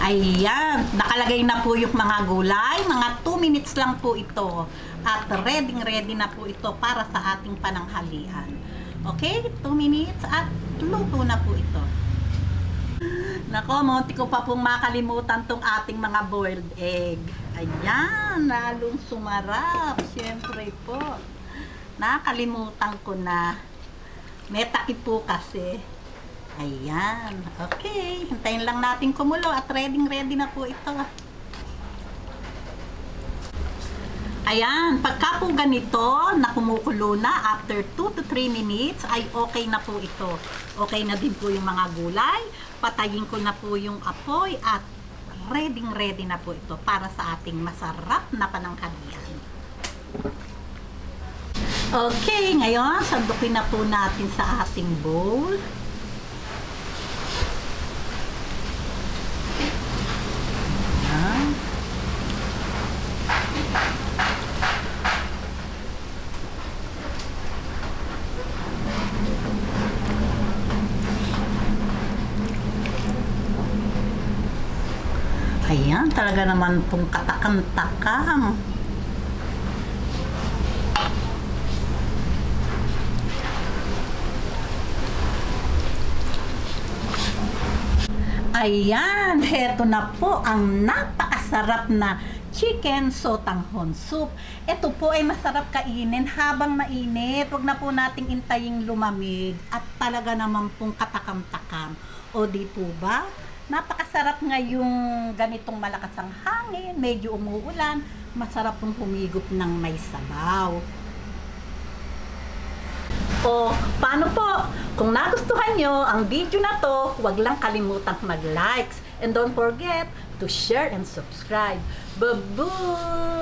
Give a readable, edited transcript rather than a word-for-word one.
Ayan, nakalagay na po yung mga gulay. Mga 2 minutes lang po ito. At ready na po ito para sa ating pananghalian. Okay, 2 minutes at luto na po ito. Nako, munti ko pa pong makalimutan tong ating mga boiled egg. Ayan, lalong sumarap. Siyempre po. Nakalimutan ko na. May takip po kasi. Ayan. Okay. Hintayin lang natin kumulo at ready na po ito. Ayan. Pagka po ganito na kumukulo na after 2 to 3 minutes ay okay na po ito. Okay na din po yung mga gulay. Patayin ko na po yung apoy at ready na po ito para sa ating masarap na pananghalian. Okay. Ngayon, sandukin na po natin sa ating bowl. Ayan, talaga naman pong katakam-takam. Ayan, heto na po ang napakasarap na chicken sotanghon soup. Ito po ay masarap kainin habang mainit. Huwag na po nating intaying lumamig at talaga naman pong katakam-takam. O di po ba? Napakasarap ngayong ganitong malakas ang hangin, medyo umuulan, masarap pong humigop ng may sabaw. O, paano po? Kung nagustuhan nyo ang video na to, huwag lang kalimutang mag-likes. And don't forget to share and subscribe. Bye-bye!